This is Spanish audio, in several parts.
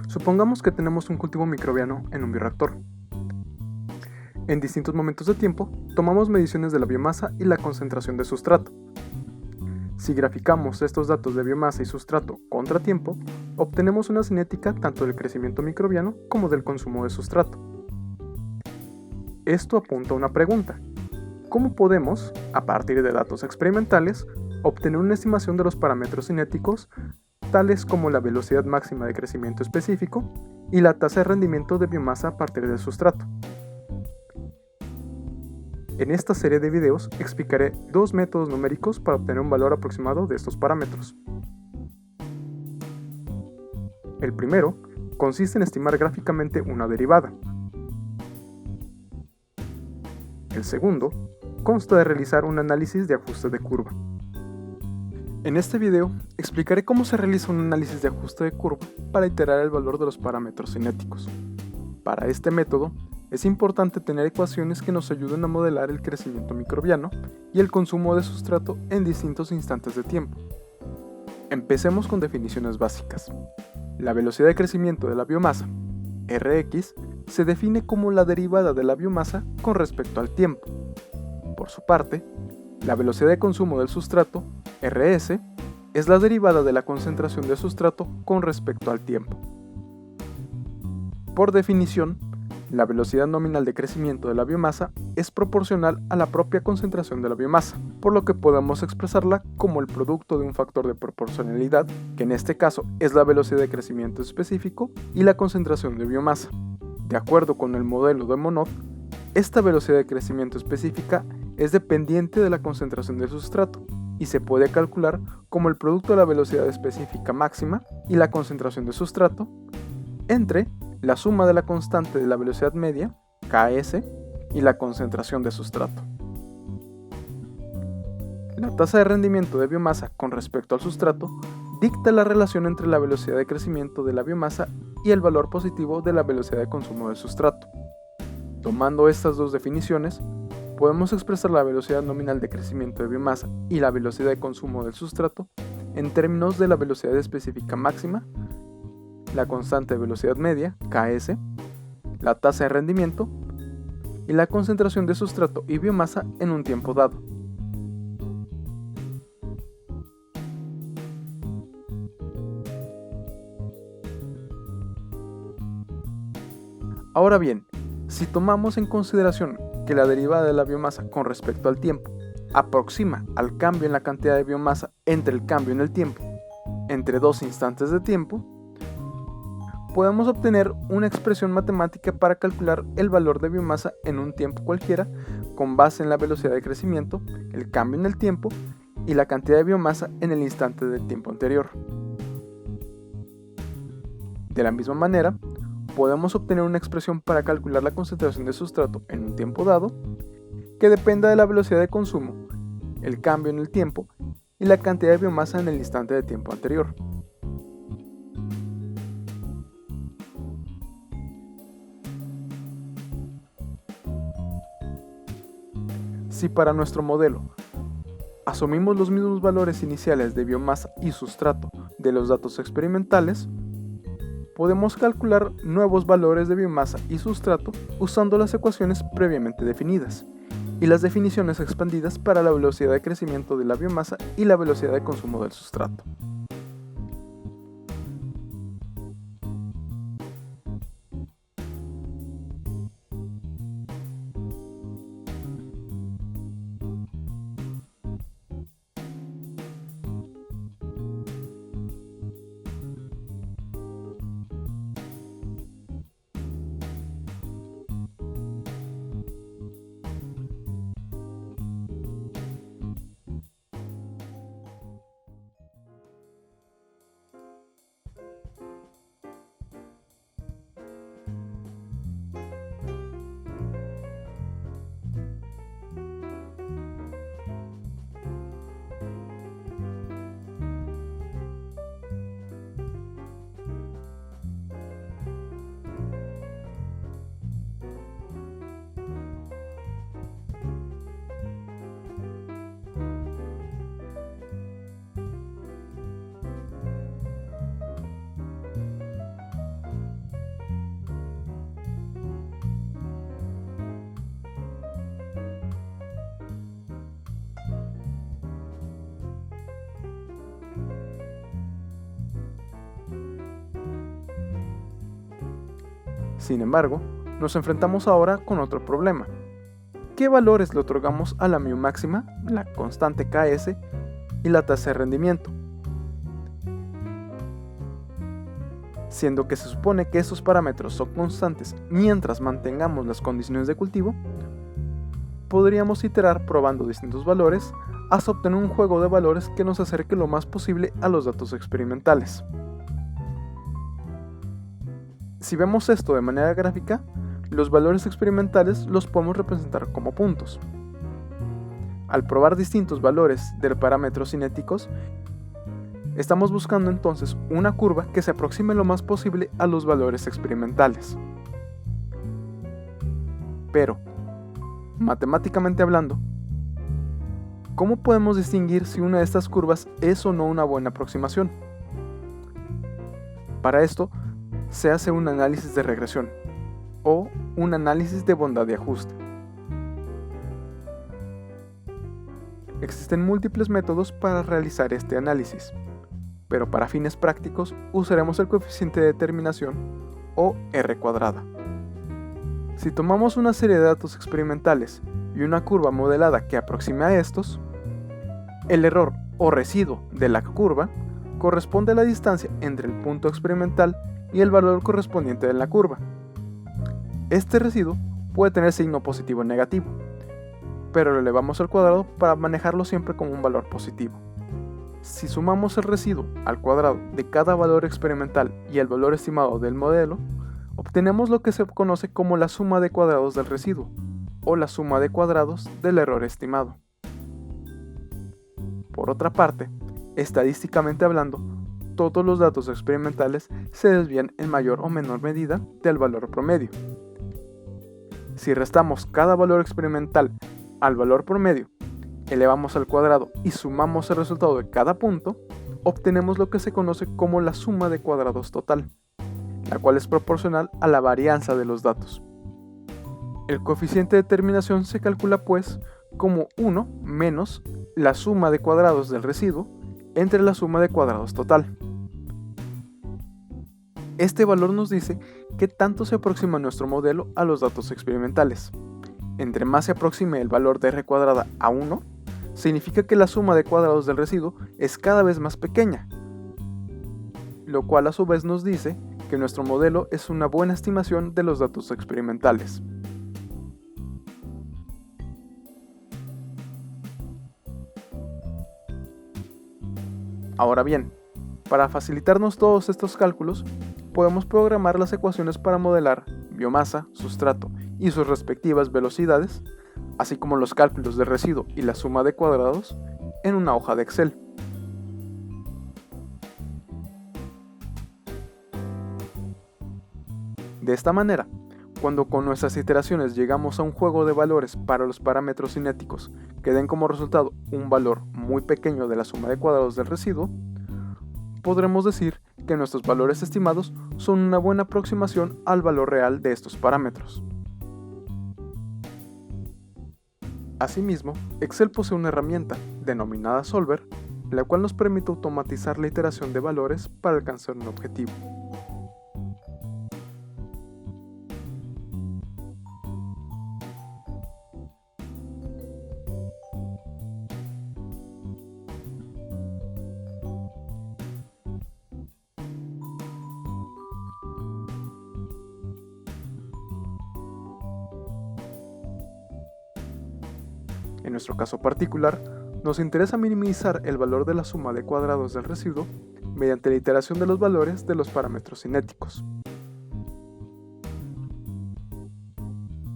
Supongamos que tenemos un cultivo microbiano en un bioreactor. En distintos momentos de tiempo, tomamos mediciones de la biomasa y la concentración de sustrato. Si graficamos estos datos de biomasa y sustrato contra tiempo, obtenemos una cinética tanto del crecimiento microbiano como del consumo de sustrato. Esto apunta a una pregunta: ¿cómo podemos, a partir de datos experimentales, obtener una estimación de los parámetros cinéticos, tales como la velocidad máxima de crecimiento específico y la tasa de rendimiento de biomasa a partir del sustrato? En esta serie de videos explicaré dos métodos numéricos para obtener un valor aproximado de estos parámetros. El primero consiste en estimar gráficamente una derivada. El segundo consta de realizar un análisis de ajuste de curva. En este video explicaré cómo se realiza un análisis de ajuste de curva para iterar el valor de los parámetros cinéticos. Para este método es importante tener ecuaciones que nos ayuden a modelar el crecimiento microbiano y el consumo de sustrato en distintos instantes de tiempo. Empecemos con definiciones básicas. La velocidad de crecimiento de la biomasa, Rx, se define como la derivada de la biomasa con respecto al tiempo. Por su parte, la velocidad de consumo del sustrato, Rs, es la derivada de la concentración de sustrato con respecto al tiempo. Por definición, la velocidad nominal de crecimiento de la biomasa es proporcional a la propia concentración de la biomasa, por lo que podemos expresarla como el producto de un factor de proporcionalidad, que en este caso es la velocidad de crecimiento específico, y la concentración de biomasa. De acuerdo con el modelo de Monod, esta velocidad de crecimiento específica es dependiente de la concentración del sustrato y se puede calcular como el producto de la velocidad específica máxima y la concentración de sustrato entre la suma de la constante de la velocidad media, Ks, y la concentración de sustrato. La tasa de rendimiento de biomasa con respecto al sustrato dicta la relación entre la velocidad de crecimiento de la biomasa y el valor positivo de la velocidad de consumo del sustrato. Tomando estas dos definiciones, podemos expresar la velocidad nominal de crecimiento de biomasa y la velocidad de consumo del sustrato en términos de la velocidad específica máxima, la constante de velocidad media, Ks, la tasa de rendimiento y la concentración de sustrato y biomasa en un tiempo dado. Ahora bien, si tomamos en consideración que la derivada de la biomasa con respecto al tiempo aproxima al cambio en la cantidad de biomasa entre el cambio en el tiempo entre dos instantes de tiempo, podemos obtener una expresión matemática para calcular el valor de biomasa en un tiempo cualquiera con base en la velocidad de crecimiento, el cambio en el tiempo y la cantidad de biomasa en el instante del tiempo anterior. De la misma manera, podemos obtener una expresión para calcular la concentración de sustrato en un tiempo dado que dependa de la velocidad de consumo, el cambio en el tiempo y la cantidad de biomasa en el instante de tiempo anterior. Si para nuestro modelo asumimos los mismos valores iniciales de biomasa y sustrato de los datos experimentales, podemos calcular nuevos valores de biomasa y sustrato usando las ecuaciones previamente definidas y las definiciones expandidas para la velocidad de crecimiento de la biomasa y la velocidad de consumo del sustrato. Sin embargo, nos enfrentamos ahora con otro problema. ¿Qué valores le otorgamos a la mu máxima, la constante Ks y la tasa de rendimiento? Siendo que se supone que estos parámetros son constantes mientras mantengamos las condiciones de cultivo, podríamos iterar probando distintos valores hasta obtener un juego de valores que nos acerque lo más posible a los datos experimentales. Si vemos esto de manera gráfica, los valores experimentales los podemos representar como puntos. Al probar distintos valores de parámetros cinéticos, estamos buscando entonces una curva que se aproxime lo más posible a los valores experimentales. Pero, matemáticamente hablando, ¿cómo podemos distinguir si una de estas curvas es o no una buena aproximación? Para esto, se hace un análisis de regresión o un análisis de bondad de ajuste. Existen múltiples métodos para realizar este análisis, pero para fines prácticos usaremos el coeficiente de determinación o R². Si tomamos una serie de datos experimentales y una curva modelada que aproxime a estos, el error o residuo de la curva corresponde a la distancia entre el punto experimental y el valor correspondiente de la curva. Este residuo puede tener signo positivo o negativo, pero lo elevamos al cuadrado para manejarlo siempre como un valor positivo. Si sumamos el residuo al cuadrado de cada valor experimental y el valor estimado del modelo, obtenemos lo que se conoce como la suma de cuadrados del residuo, o la suma de cuadrados del error estimado. Por otra parte, estadísticamente hablando, todos los datos experimentales se desvían en mayor o menor medida del valor promedio. Si restamos cada valor experimental al valor promedio, elevamos al cuadrado y sumamos el resultado de cada punto, obtenemos lo que se conoce como la suma de cuadrados total, la cual es proporcional a la varianza de los datos. El coeficiente de determinación se calcula pues como 1 menos la suma de cuadrados del residuo entre la suma de cuadrados total. Este valor nos dice qué tanto se aproxima nuestro modelo a los datos experimentales. Entre más se aproxime el valor de R² a 1, significa que la suma de cuadrados del residuo es cada vez más pequeña, lo cual a su vez nos dice que nuestro modelo es una buena estimación de los datos experimentales. Ahora bien, para facilitarnos todos estos cálculos, podemos programar las ecuaciones para modelar biomasa, sustrato y sus respectivas velocidades, así como los cálculos de residuo y la suma de cuadrados, en una hoja de Excel. De esta manera, cuando con nuestras iteraciones llegamos a un juego de valores para los parámetros cinéticos que den como resultado un valor muy pequeño de la suma de cuadrados del residuo, podremos decir que nuestros valores estimados son una buena aproximación al valor real de estos parámetros. Asimismo, Excel posee una herramienta, denominada Solver, la cual nos permite automatizar la iteración de valores para alcanzar un objetivo. En nuestro caso particular, nos interesa minimizar el valor de la suma de cuadrados del residuo mediante la iteración de los valores de los parámetros cinéticos.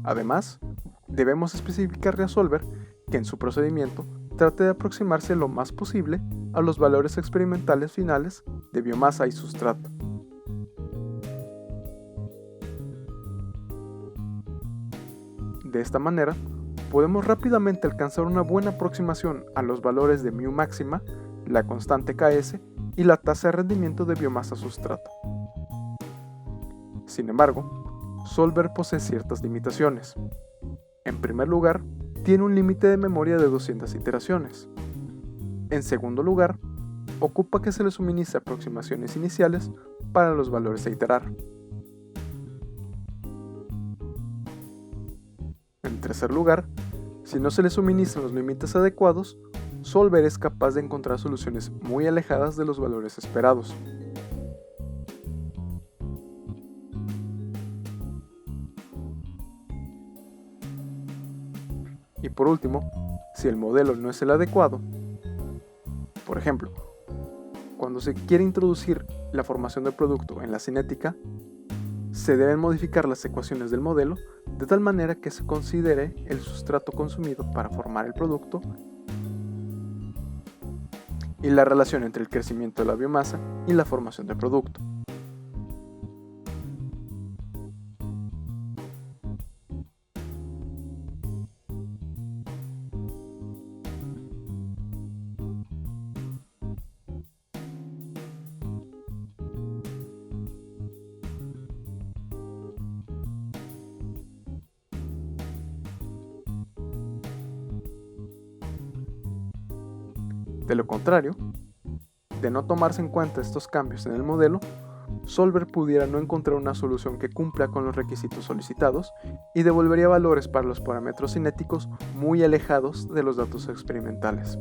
Además, debemos especificarle a Solver que en su procedimiento trate de aproximarse lo más posible a los valores experimentales finales de biomasa y sustrato. De esta manera, podemos rápidamente alcanzar una buena aproximación a los valores de mu máxima, la constante Ks y la tasa de rendimiento de biomasa sustrato. Sin embargo, Solver posee ciertas limitaciones. En primer lugar, tiene un límite de memoria de 200 iteraciones. En segundo lugar, ocupa que se le suministre aproximaciones iniciales para los valores a iterar. tercer lugar, si no se le suministran los límites adecuados, Solver es capaz de encontrar soluciones muy alejadas de los valores esperados. Y por último, si el modelo no es el adecuado, por ejemplo, cuando se quiere introducir la formación del producto en la cinética, se deben modificar las ecuaciones del modelo de tal manera que se considere el sustrato consumido para formar el producto y la relación entre el crecimiento de la biomasa y la formación del producto. De lo contrario, de no tomarse en cuenta estos cambios en el modelo, Solver pudiera no encontrar una solución que cumpla con los requisitos solicitados y devolvería valores para los parámetros cinéticos muy alejados de los datos experimentales.